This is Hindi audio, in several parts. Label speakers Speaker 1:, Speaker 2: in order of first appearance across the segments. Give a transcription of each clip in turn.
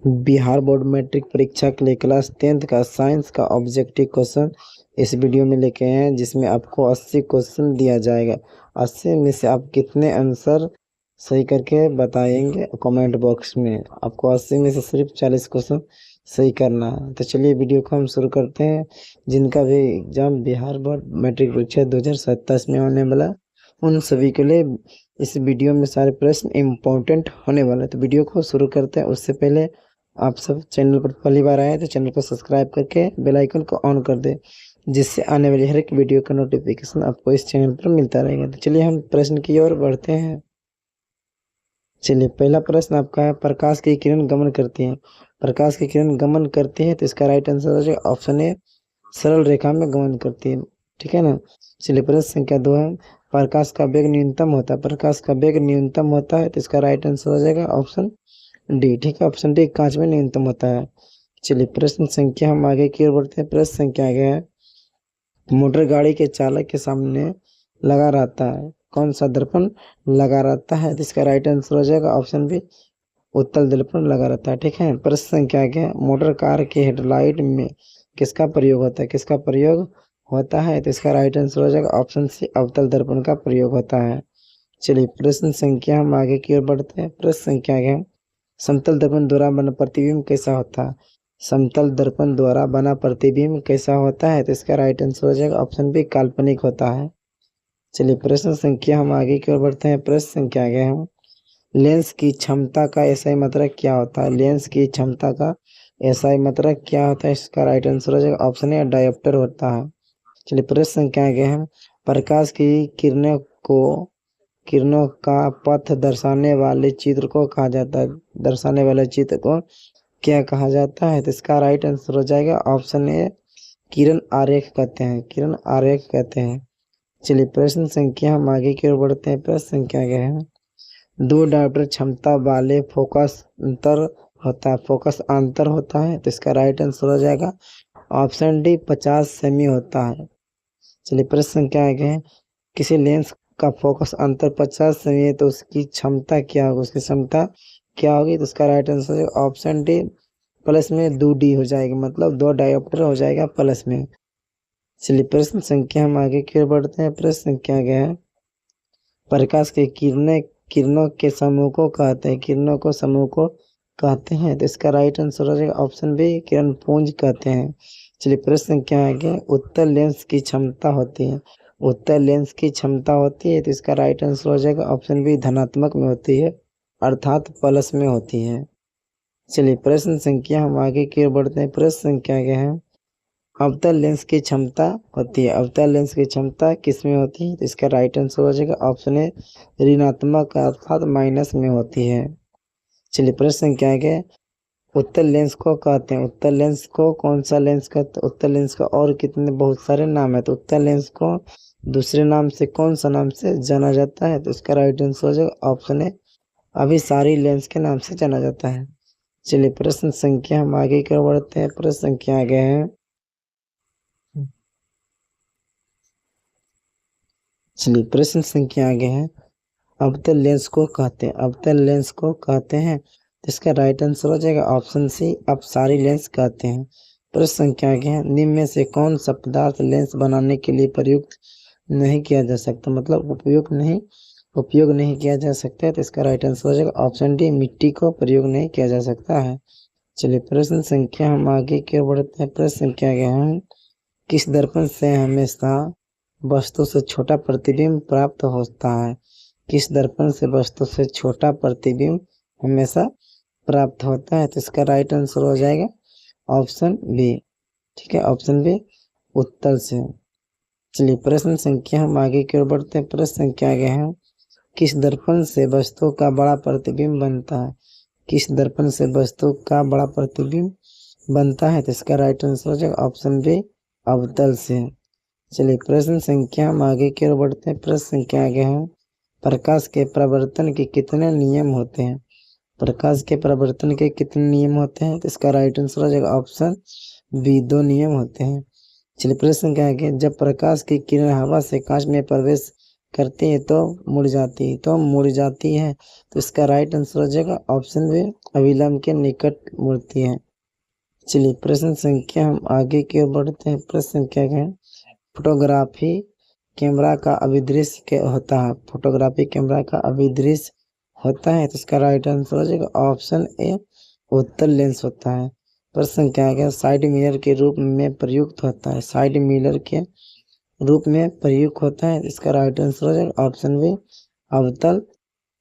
Speaker 1: बिहार बोर्ड मैट्रिक परीक्षा के लिए क्लास 10th का साइंस का ऑब्जेक्टिव क्वेश्चन इस वीडियो में लेके आए हैं, जिसमें आपको 80 क्वेश्चन दिया जाएगा। 80 में से आप कितने आंसर सही करके बताएंगे कमेंट बॉक्स में। आपको 80 में से सिर्फ 40 क्वेश्चन सही करना है। तो चलिए वीडियो को हम शुरू करते हैं। जिनका भी एग्जाम बिहार बोर्ड मैट्रिक परीक्षा 2027 में होने वाला, उन सभी के लिए इस वीडियो में सारे प्रश्न इम्पोर्टेंट होने वाले हैं। तो वीडियो को शुरू करते हैं। उससे पहले आप सब चैनल पर पहली बार आए तो चैनल को सब्सक्राइब करके बेल आइकन को ऑन कर दे, जिससे आने वाली हर एक वीडियो का नोटिफिकेशन आपको इस चैनल पर मिलता रहेगा। तो चलिए हम प्रश्न की ओर बढ़ते हैं। चलिए पहला प्रश्न आपका है, प्रकाश की किरण गमन करती है। प्रकाश की किरण गमन करती है तो इसका राइट आंसर हो जाएगा ऑप्शन ए, सरल रेखा में गमन करती है। ठीक है ना। चलिए प्रश्न संख्या 2 है, प्रकाश का वेग न्यूनतम होता है। प्रकाश का वेग न्यूनतम होता है तो इसका राइट आंसर हो जाएगा ऑप्शन डी। ठीक है, ऑप्शन डी, कांच में न्यूनतम होता है। चलिए प्रश्न संख्या हम आगे की ओर बढ़ते हैं। प्रश्न संख्या आगे है, मोटर गाड़ी के चालक के सामने लगा रहता है, कौन सा दर्पण लगा रहता है? तो इसका राइट आंसर हो जाएगा ऑप्शन बी, उत्तल दर्पण लगा रहता है। ठीक है। प्रश्न संख्या आगे है, मोटर कार के हेडलाइट में किसका प्रयोग होता है? किसका प्रयोग होता है? तो इसका राइट आंसर हो जाएगा ऑप्शन सी, अवतल दर्पण का प्रयोग होता है। चलिए प्रश्न संख्या हम आगे की ओर बढ़ते हैं। प्रश्न संख्या आगे है, समतल दर्पण द्वारा बना प्रतिबिंब कैसा होता है? समतल दर्पण द्वारा बना प्रतिबिंब कैसा होता है? तो इसका राइट आंसर हो जाएगा ऑप्शन बी, काल्पनिक होता है। चलिए प्रश्न संख्या हम आगे की ओर बढ़ते हैं। प्रश्न संख्या आगे हम, लेंस की क्षमता का एसआई मात्रक क्या होता है? लेंस की क्षमता का एसआई मात्रक क्या होता है? इसका राइट आंसर हो जाएगा ऑप्शन ए, डायोप्टर होता है। चलिए प्रश्न संख्या आगे हम, प्रकाश की किरणों का पथ दर्शाने वाले चित्र को कहा जाता है? दर्शाने वाले चित्र को क्या कहा जाता है? तो इसका राइट आंसर हो जाएगा ऑप्शन ए, किरण आरेख कहते हैं। किरण आरेख कहते हैं। चलिए प्रश्न संख्या हम आगे की ओर बढ़ते हैं। प्रश्न संख्या आगे है, दो डायोप्टर क्षमता वाले फोकस अंतर होता है, फोकस अंतर होता है। तो इसका राइट आंसर हो जाएगा ऑप्शन डी, 50 सेमी होता है। चलिए प्रश्न संख्या आगे है, किसी लेंस का फोकस अंतर 50 सेमी है तो उसकी क्षमता क्या होगी? उसकी क्षमता क्या होगी? तो उसका right answer option D, plus में 2D हो जाएगा, मतलब 2 डायोप्टर हो जाएगा प्लस में। चलिए प्रश्न संख्या हम आगे की ओर बढ़ते हैं। प्रश्न संख्या आगे है, प्रकाश के किरणों के समूह को कहते हैं, किरणों को समूह को कहते हैं। तो इसका राइट आंसर हो जाएगा ऑप्शन बी, किरण पुंज कहते हैं। चलिए प्रश्न संख्या आगे, उत्तल लेंस की क्षमता होती है, उत्तल लेंस की क्षमता होती है। तो इसका राइट आंसर हो जाएगा ऑप्शन बी, धनात्मक में होती है, अर्थात प्लस में होती है। चलिए प्रश्न संख्या हम आगे की ओर बढ़ते हैं। प्रश्न संख्या आगे है, अवतल लेंस की क्षमता होती है, अवतल लेंस की क्षमता किस में होती है? तो इसका राइट आंसर हो जाएगा ऑप्शन ए, ऋणात्मक अर्थात माइनस में होती है। चलिए प्रश्न संख्या आगे, उत्तल लेंस को कहते हैं, उत्तल लेंस को कौन सा लेंस कहते हैं? उत्तल लेंस का और कितने बहुत सारे नाम है। तो उत्तल लेंस को दूसरे नाम से कौन सा नाम से जाना जाता है? तो इसका राइट आंसर हो जाएगा ऑप्शन ए, अभिसारी लेंस के नाम से जाना जाता है। चलिए प्रश्न संख्या हम आगे की ओर बढ़ते हैं। प्रश्न संख्या आगे है, चलिए प्रश्न संख्या आगे है, अवतल लेंस को कहते हैं, अवतल लेंस को कहते हैं। तो इसका राइट आंसर हो जाएगा ऑप्शन सी, अपसारी लेंस कहते हैं। प्रश्न संख्या आगे है, निम्न में से कौन सा पदार्थ लेंस बनाने के लिए प्रयुक्त नहीं किया जा सकता, मतलब उपयोग नहीं किया जा सकता है? तो इसका राइट आंसर हो जाएगा ऑप्शन डी, मिट्टी को प्रयोग नहीं किया जा सकता है। चलिए प्रश्न संख्या हम आगे की ओर बढ़ते हैं। प्रश्न संख्या आगे है, किस दर्पण से हमेशा वस्तु से छोटा प्रतिबिंब प्राप्त होता है? किस दर्पण से वस्तु से छोटा प्रतिबिंब हमेशा प्राप्त होता है? तो इसका राइट आंसर हो जाएगा ऑप्शन बी। ठीक है, ऑप्शन बी, उत्तल से। चलिए प्रश्न संख्या हम आगे की ओर बढ़ते हैं। प्रश्न संख्या आगे है, किस दर्पण से वस्तु का बड़ा प्रतिबिंब बनता है? किस दर्पण से वस्तु का बड़ा प्रतिबिंब बनता है? तो इसका राइट आंसर हो जाएगा ऑप्शन बी, अवतल से। चलिए प्रश्न संख्या हम आगे की ओर बढ़ते हैं। प्रश्न संख्या आगे है, प्रकाश के प्रवर्तन के कितने नियम होते हैं? प्रकाश के प्रवर्तन के कितने नियम होते हैं? तो इसका राइट आंसर हो जाएगा ऑप्शन बी, 2 नियम होते हैं। चलिए प्रश्न क्या है, जब प्रकाश की किरण हवा से कांच में प्रवेश करती है तो मुड़ जाती है, तो मुड़ जाती है। तो इसका राइट आंसर हो जाएगा ऑप्शन बी, अविलंब के निकट मुड़ती है। चलिए प्रश्न संख्या हम आगे की ओर बढ़ते हैं। प्रश्न संख्या क्या है? फोटोग्राफी कैमरा का अभिदृश्य क्या होता है? फोटोग्राफी कैमरा का अभिदृश्य होता है, तो इसका राइट आंसर हो जाएगा ऑप्शन ए, उत्तल लेंस होता है। प्रश्न क्या है? साइड मिरर के रूप में प्रयुक्त होता है, साइड मिरर के रूप में प्रयुक्त होता है, इसका राइट आंसर हो जाएगा ऑप्शन बी, अवतल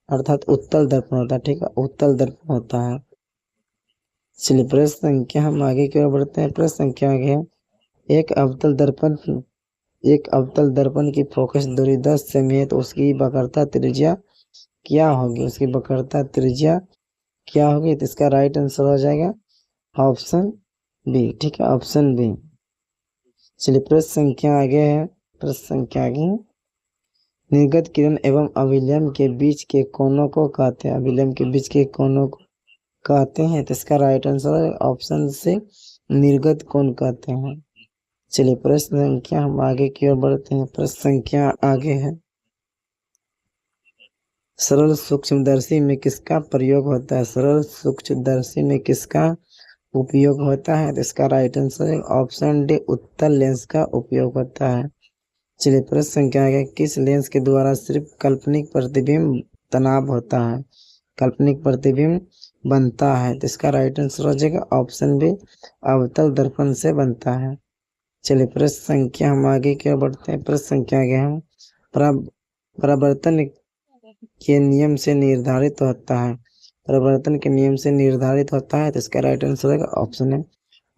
Speaker 1: अर्थात उत्तल दर्पण होता है। ठीक है, उत्तल दर्पण होता है। चलिए प्रश्न संख्या हम आगे की ओर बढ़ते हैं। प्रश्न संख्या आगे है, एक अवतल दर्पण की फोकस दूरी 10 सेमी है, तो उसकी वक्रता त्रिज्या क्या होगी? उसकी वक्रता त्रिज्या क्या होगी? तो इसका राइट आंसर हो जाएगा ऑप्शन बी। ठीक है, ऑप्शन बी। चलिए प्रश्न संख्या आगे है। प्रश्न संख्या आगे है, निर्गत किरण एवं अभिलंब के बीच के कोनों को कहते हैं, अभिलंब के बीच के कोनों को कहते हैं, तो इसका राइट आंसर है ऑप्शन से, निर्गत कोण कहते हैं। चलिए प्रश्न संख्या हम आगे की ओर बढ़ते हैं। प्रश्न संख्या आगे है, सरल सूक्ष्मदर्शी में किसका प्रयोग होता है? सरल सूक्ष्मदर्शी में किसका उपयोग होता है? तो इसका राइट आंसर है ऑप्शन डी, उत्तल लेंस का उपयोग होता है। चलिए प्रश्न संख्या आगे, किस लेंस के द्वारा सिर्फ काल्पनिक प्रतिबिंब तनाव होता है, काल्पनिक प्रतिबिंब बनता है? तो इसका राइट आंसर हो जाएगा ऑप्शन बी, अवतल दर्पण से बनता है। चलिए प्रश्न संख्या हम आगे की ओर बढ़ते हैं। प्रश्न संख्या आगे हम परावर्तन के नियम से निर्धारित होता है, परावर्तन के नियम से निर्धारित होता है, तो इसका राइट आंसर होगा ऑप्शन है,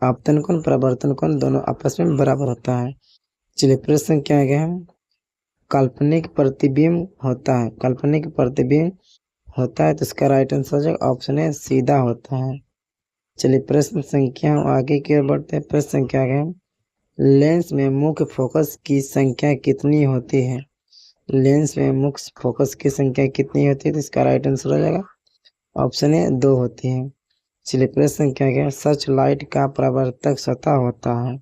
Speaker 1: आपतन कोण परावर्तन कोण दोनों आपस में बराबर होता है। चलिए प्रश्न संख्या आगे हम, काल्पनिक प्रतिबिंब होता है, काल्पनिक प्रतिबिंब होता है, तो इसका राइट आंसर हो जाएगा ऑप्शन है, सीधा होता है। चलिए प्रश्न संख्या हम आगे की ओर बढ़ते हैं। प्रश्न संख्या आगे हम, लेंस में मुख्य फोकस की संख्या कितनी होती है? लेंस में मुख्य फोकस की संख्या कितनी होती है? तो इसका राइट आंसर हो जाएगा ऑप्शन ए, 2 होती है। चलिए प्रश्न संख्या क्या है, सर्च लाइट का प्रवर्तक सतह होता है,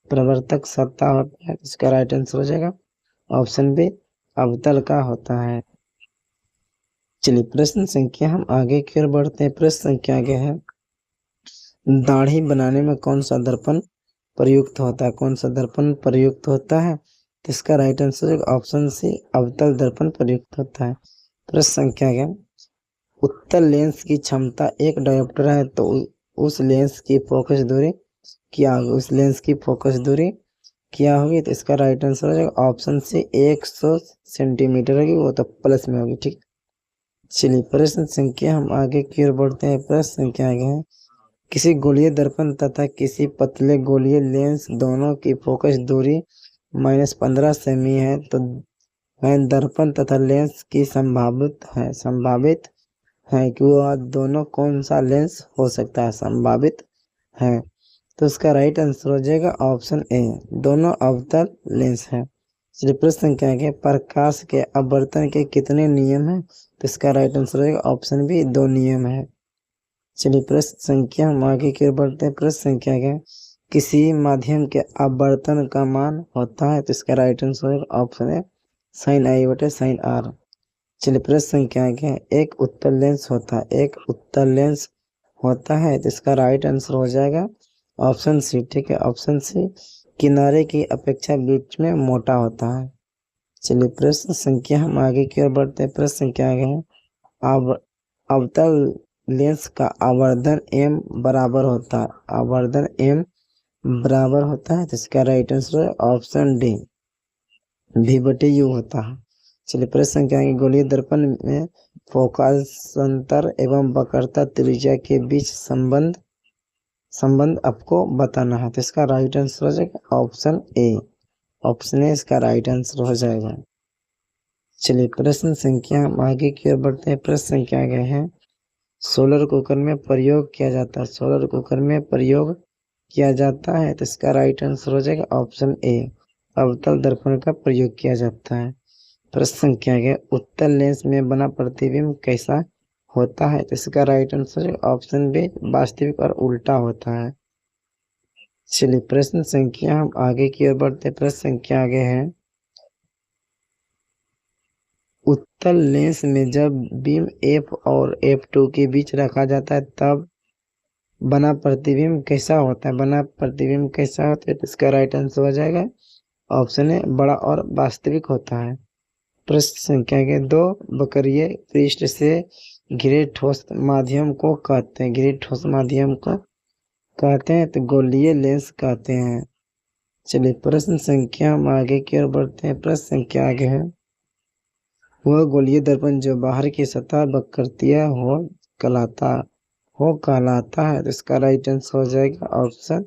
Speaker 1: प्रवर्तक सतह होता है, इसका राइट आंसर हो जाएगा ऑप्शन बी, अवतल का होता है। चलिए प्रश्न संख्या हम आगे की ओर बढ़ते हैं। प्रश्न संख्या आगे है, दाढ़ी बनाने में कौन सा दर्पण प्रयुक्त होता है? कौन सा दर्पण प्रयुक्त होता है? तो इसका राइट आंसर है ऑप्शन सी, अवतल दर्पण प्रयुक्त होता है। प्रश्न संख्या क्या, उत्तल लेंस की क्षमता 1 डायोप्टर है, तो उस लेंस की फोकस दूरी क्या होगी? उस लेंस की फोकस दूरी क्या होगी? तो इसका राइट आंसर हो जाएगा ऑप्शन सी, 100 सेंटीमीटर होगी, वो तो प्लस में होगी। ठीक, चलिए प्रश्न संख्या हम आगे की ओर बढ़ते हैं। प्रश्न संख्या आगे है, किसी गोलीय दर्पण तथा किसी पतले गोलीय लेंस दोनों की फोकस दूरी -15 सेमी है, तो दर्पण तथा लेंस की संभावित है कि वह दोनों कौन सा लेंस हो सकता है? संभावित है, तो इसका राइट आंसर हो जाएगा ऑप्शन ए, दोनों अवतल लेंस है। चलिए प्रश्न संख्या है, प्रकाश के अपवर्तन के कितने नियम हैं? तो इसका राइट आंसर होगा ऑप्शन बी, 2 नियम है। चलिए प्रश्न संख्या हम आगे की ओर बढ़ते हैं। प्रश्न संख्या है, किसी माध्यम के अपवर्तन का मान होता है, तो इसका राइट आंसर होगा ऑप्शन है, sin i बटे sin r। चलिए प्रश्न संख्या है, एक उत्तल लेंस होता है, एक उत्तल लेंस होता है, तो इसका राइट आंसर हो जाएगा ऑप्शन सी। ठीक है, ऑप्शन सी, किनारे की अपेक्षा बीच में मोटा होता है। चलिए प्रश्न संख्या हम आगे की ओर बढ़ते हैं। प्रश्न संख्या आगे है, अवतल लेंस का आवर्धन m बराबर होता है, आवर्धन m बराबर होता है, तो इसका राइट आंसर है ऑप्शन डी, v बटे u होता है। चलिए प्रश्न संख्या आगे, गोलीय दर्पण में फोकसांतर एवं वक्रता त्रिज्या के बीच संबंध आपको बताना है, तो इसका राइट आंसर हो जाएगा ऑप्शन ए, ऑप्शन ए इसका राइट आंसर हो जाएगा। चलिए प्रश्न संख्या हम आगे की ओर बढ़ते हैं। प्रश्न संख्या आगे है, सोलर कुकर में प्रयोग किया जाता है, सोलर कुकर में प्रयोग किया जाता है, तो इसका राइट आंसर हो जाएगा ऑप्शन ए, अवतल दर्पण का प्रयोग किया जाता है। प्रश्न संख्या आगे, उत्तल लेंस में बना प्रतिबिंब कैसा होता है? तो इसका राइट आंसर ऑप्शन बी, वास्तविक और उल्टा होता है। चलिए प्रश्न संख्या हम आगे की ओर बढ़ते हैं। प्रश्न संख्या आगे है, उत्तल लेंस में जब बीम F और F2 के बीच रखा जाता है तब बना प्रतिबिंब कैसा होता है? बना प्रतिबिंब कैसा होता है? तो इसका राइट आंसर हो जाएगा ऑप्शन है बड़ा और वास्तविक होता है। प्रश्न संख्या के 2 वक्रीय पृष्ठ से घिरे ठोस माध्यम को कहते हैं। घिरे ठोस माध्यम को कहते हैं तो गोलीय लेंस कहते हैं। चलिए प्रश्न संख्या हम आगे की ओर बढ़ते हैं। प्रश्न संख्या आगे है, वह गोलीय दर्पण जो बाहर की सतह वक्रतीय कहलाता है। तो इसका राइट आंसर हो जाएगा ऑप्शन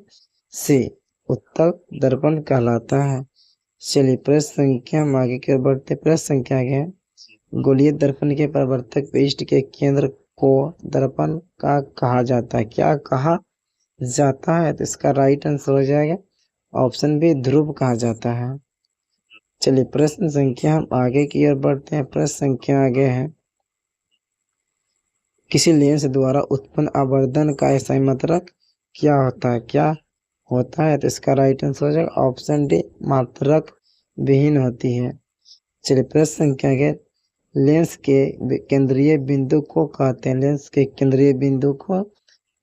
Speaker 1: सी, उत्तल दर्पण कहलाता है। चलिए प्रश्न संख्या हम आगे की ओर बढ़ते। प्रश्न संख्या आगे है, गोलीय दर्पण के परावर्तक पृष्ठ के केंद्र को दर्पण का कहा जाता है। क्या कहा जाता है? तो इसका राइट आंसर हो जाएगा ऑप्शन बी, ध्रुव कहा जाता है। चलिए प्रश्न संख्या हम आगे की ओर बढ़ते हैं। प्रश्न संख्या आगे है, किसी लेंस द्वारा उत्पन्न आवर्धन का SI मात्रक क्या होता है? क्या होता है? तो इसका राइट आंसर हो जाएगा ऑप्शन डी, मात्रक विहीन होती है। चलिए प्रश्न संख्या आगे, लेंस के केंद्रीय बिंदु को कहते हैं। लेंस के केंद्रीय बिंदु को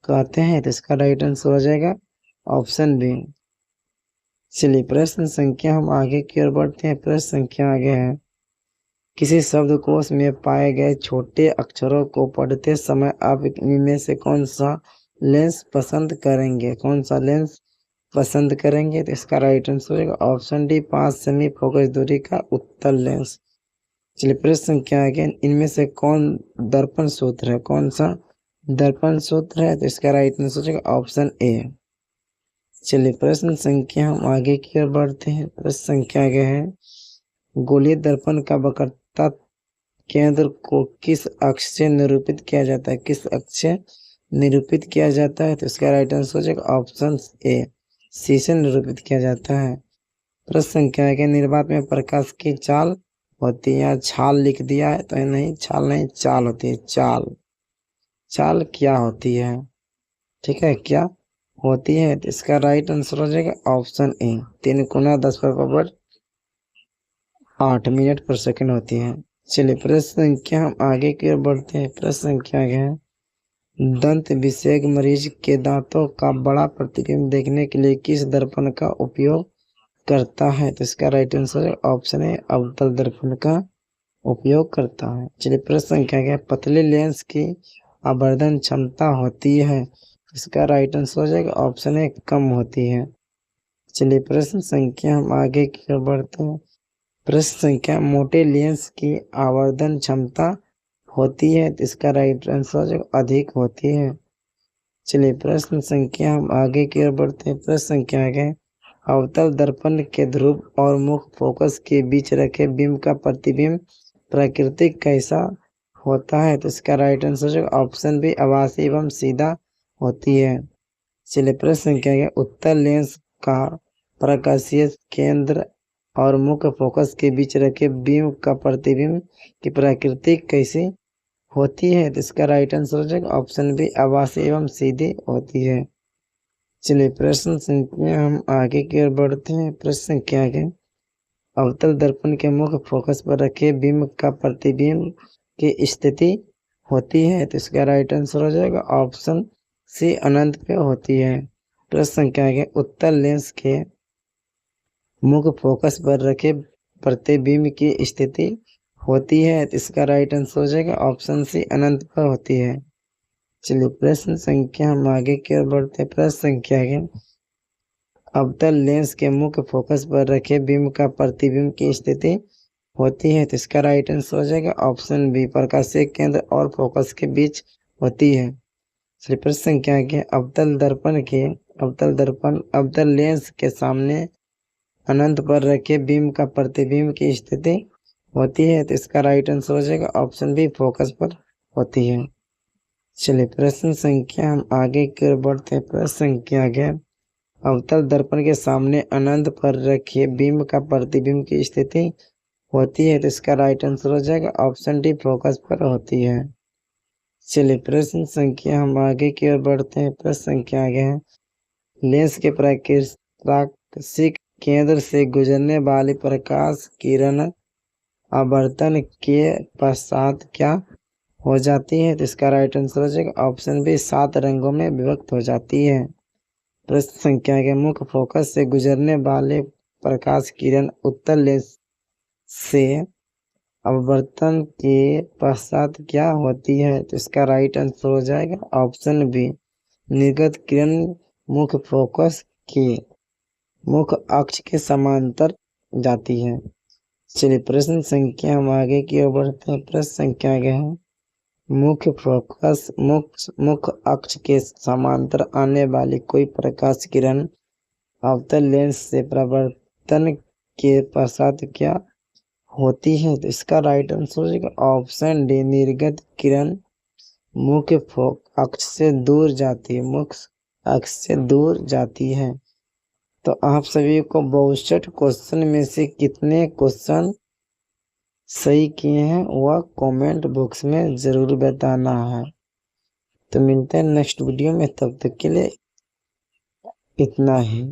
Speaker 1: कहते हैं। तो इसका राइट आंसर हो जाएगा ऑप्शन बी। चलिए प्रश्न संख्या हम आगे की ओर बढ़ते हैं। प्रश्न संख्या आगे है, किसी शब्दकोश में पाए गए छोटे अक्षरों को पढ़ते समय आप इनमें से कौन सा लेंस पसंद करेंगे? कौन सा लेंस पसंद करेंगे? तो इसका राइट आंसर होगा ऑप्शन डी, 5 सेमी फोकस दूरी का उत्तल लेंस। चलिए प्रश्न संख्या आगे, इनमें से कौन दर्पण सूत्र है? कौन सा दर्पण सूत्र है? तो इसका राइट आंसर हो जाएगा ऑप्शन ए। चलिए प्रश्न संख्या हम आगे की ओर बढ़ते हैं। प्रश्न संख्या आगे है, गोलीय दर्पण का वक्रता केंद्र को किस अक्ष से निरूपित किया जाता है? किस अक्ष से निरूपित किया जाता है? तो इसका राइट आंसर हो जाएगा ऑप्शन ए, सी से निरूपित किया जाता है। प्रश्न संख्या आगे, निर्वात में प्रकाश की चाल होती है। यहाँ छाल लिख दिया है तो नहीं, छाल नहीं, चाल होती है। चाल क्या होती है? ठीक है, क्या होती है? तो इसका राइट आंसर हो जाएगा ऑप्शन ए, 3 गुना 10⁸ मिनट पर सेकंड होती है। चलिए प्रश्न संख्या हम आगे की ओर बढ़ते हैं। प्रश्न संख्या आगे है, दंत विशेषज्ञ मरीज के दांतों का बड़ा प्रतिबिंब देखने के लिए किस दर्पण का उपयोग करता है? तो इसका राइट आंसर ऑप्शन है, अवतल दर्पण का उपयोग करता है। चलिए प्रश्न संख्या आगे, पतले लेंस की आवर्धन क्षमता होती है। इसका राइट आंसर हो जाएगा ऑप्शन ए, कम होती है। चलिए प्रश्न संख्या हम आगे की ओर बढ़ते हैं। प्रश्न संख्या, मोटे लेंस की आवर्धन क्षमता होती है। तो इसका राइट आंसर हो जाएगा अधिक होती है। चलिए प्रश्न संख्या हम आगे की ओर बढ़ते हैं। प्रश्न संख्या आगे, अवतल दर्पण के ध्रुव और मुख्य फोकस के बीच रखे बिंब का प्रतिबिंब प्राकृतिक कैसा होता है? तो इसका राइट आंसर ऑप्शन बी, आभासी एवं सीधा होती है। चलिए प्रश्न संख्या है, उत्तल लेंस का प्रकाशीय केंद्र और मुख्य फोकस के बीच रखे बीम का प्रतिबिंब की प्रकृति कैसी होती है? तो इसका राइट आंसर हो जाएगा ऑप्शन बी, आभासी एवं सीधी होती है। चलिए प्रश्न संख्या हम आगे की ओर बढ़ते हैं। प्रश्न संख्या आगे, अवतल दर्पण के मुख्य फोकस पर रखे बिंब का प्रतिबिंब की स्थिति होती है। तो इसका राइट आंसर हो जाएगा ऑप्शन सी, अनंत पे होती है। प्रश्न संख्या आगे, उत्तल लेंस के मुख्य फोकस पर रखे प्रतिबिंब की स्थिति होती है। तो इसका राइट आंसर हो जाएगा ऑप्शन सी, अनंत पर होती है। चलिए प्रश्न संख्या हम आगे की ओर बढ़ते हैं। प्रश्न संख्या आगे, अवतल लेंस के मुख्य फोकस पर रखे बिंब का प्रतिबिंब की स्थिति होती है। तो इसका राइट आंसर हो जाएगा ऑप्शन बी, प्रकाशीय केंद्र और फोकस के बीच होती है। चलिए प्रश्न संख्या आगे, अवतल लेंस के सामने अनंत पर रखे बिंब का प्रतिबिंब की स्थिति होती है। तो इसका राइट आंसर हो जाएगा ऑप्शन बी, फोकस पर होती है। चलिए प्रश्न संख्या हम आगे की ओर बढ़ते हैं। प्रश्न संख्या आगे, अवतल दर्पण के सामने अनंत पर रखे बिंब का प्रतिबिंब की स्थिति होती है। तो इसका राइट आंसर हो जाएगा ऑप्शन डी, फोकस पर होती है। चलिए प्रश्न संख्या हम आगे की ओर बढ़ते हैं। प्रश्न संख्या आगे है, लेंस के प्राकृतिक केंद्र से गुजरने वाली प्रकाश किरण आवर्तन के पश्चात क्या हो जाती है? तो इसका राइट आंसर हो जाएगा ऑप्शन बी 7 रंगों में विभक्त हो जाती है। प्रश्न संख्या के मुख्य फोकस से गुजरने वाले प्रकाश किरण उत्तल लेंस से अपवर्तन के पश्चात क्या होती है? तो इसका राइट आंसर हो जाएगा ऑप्शन बी निर्गत किरण मुख्य फोकस के मुख्य अक्ष के समांतर जाती है। चलिए प्रश्न संख्या हम आगे की ओर बढ़ते हैं। प्रश्न संख्या आगे है मुख्य फोकस मुख्य अक्ष के समांतर आने वाली कोई प्रकाश किरण अवतल लेंस से परावर्तन के पश्चात क्या होती है? तो इसका राइट आंसर हो जाएगा ऑप्शन डी निर्गत किरण मुख्य अक्ष से दूर जाती है, मुख्य अक्ष से दूर जाती है। तो आप सभी को 62 क्वेश्चन में से कितने क्वेश्चन सही किए हैं वह कमेंट बॉक्स में जरूर बताना है। तो मिलते हैं नेक्स्ट वीडियो में, तब तक के लिए इतना ही।